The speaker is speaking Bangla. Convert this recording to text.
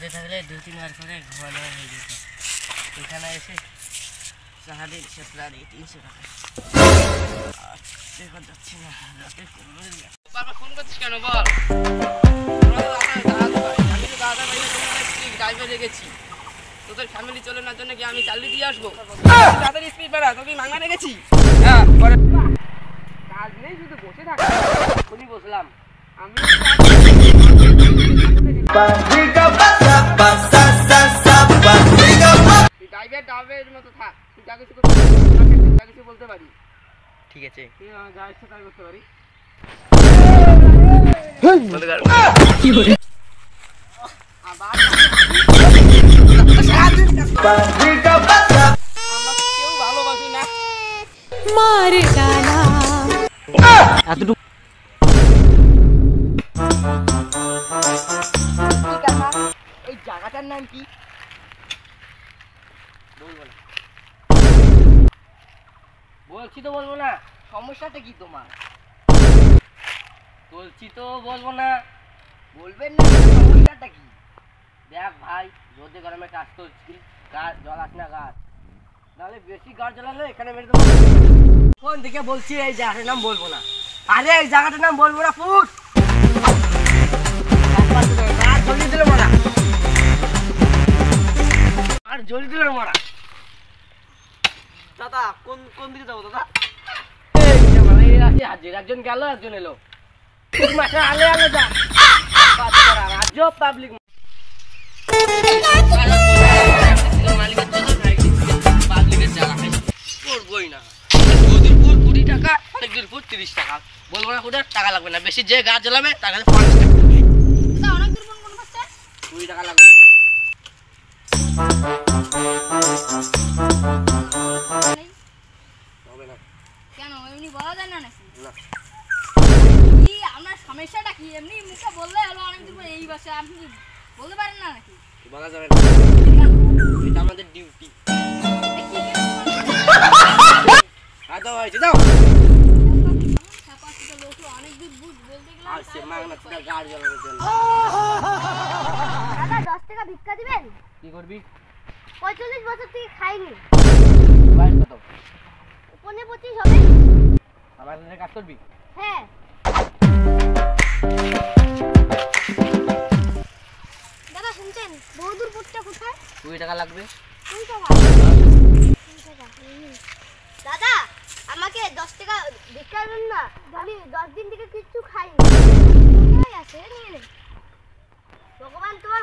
রোদে থাকলে 2-3 বার করে ঘুমানো হয়ে যেত। এখানে এসে সাহারি সেপ্লারি 300 টাকা দেখো যাচ্ছি না রাতে বাবা ফোন করছিস কেন বল? আমি তো দাদা ভাই ড্রাইভার রেখেছি, তোদের ফ্যামিলি চলে না জন্য কি আমি চালিয়ে দিয়ে আসবো? তাদের স্পিড বাড়া, তোকে মাংনা রেখেছি। হ্যাঁ কাজ নেই, শুধু বসে থাক। এখনই বসলাম আমি। ড্রাইভার মতো থাক, তুই যা কিছু করতে যা কিছু বলতে পারি। ঠিক আছে, তুই যা ইচ্ছা তাই করতে পারি। কি বলে আমাকে কেউ ভালোবাসি না, মারে ডালা এতটুকু। এই জায়গাটার নাম কি? বলছি তো বলবো না। সমস্যাটা কি তোমার? বলছি তো বলবো না। বলবেন না, সমস্যাটা কি? দেখ ভাই, রোদে গরমে কাজ করছি, গাছ জ্বলাস না গাছ, নাহলে বেশি গাছ জ্বলালে এখানে মেরে দেবো। কোন দিকে বলছি এই জায়গাটার নাম বলবো না। আরে এই জায়গাটার নাম বলবো না ফুট। আর জ্বলিয়ে দিল মারা, আর জ্বলিয়ে দিল মারা। দাদা কোন কোন দিকে যাবো দাদা? এই আছে হাজির, একজন গেল একজন এলো। মাঠে আলে আলে যা রাজ্য পাবলিক পাবলিকের জায়গা করবোই না। 2 ফুট 20 টাকা, অনেক 2 ফুট 30 টাকা। বলবো না কোথায় টাকা লাগবে না, বেশি যে গাছ জ্বালাবে তার কাছে 5 টাকা। অনেক দূর কোন 20 টাকা লাগবে। কেন এমনি বলা যায় না নাকি? না কি আপনার সমস্যাটা কি? এমনি মুখে বললে হলো অনেক দূর এই ভাষা আপনি বলতে পারেন না নাকি? বলা যাবে না, এটা আমাদের ডিউটি। দাও হয়েছে দাও। অনেক দূর বলতে গেলে আসছে মাগনা থেকে গাড়ি জ্বালানোর জন্য। দাদা 10 টাকা ভিক্ষা দিবেন? কি করবি? 45 বছর থেকে খাইনি। বয়স কত? 25 হবে। আমার সাথে কাজ করবি? হ্যাঁ। দাদা শুনছেন, বহুদূরপুরটা কোথায়? 20 টাকা লাগবে। 2 টাকা। দাদা আমাকে 10 টাকা ভিক্ষা দেন না, আমি 10 দিন থেকে কিচ্ছু খাইনি। কোথায় আছে নিয়ে নে। ভগবান তোমার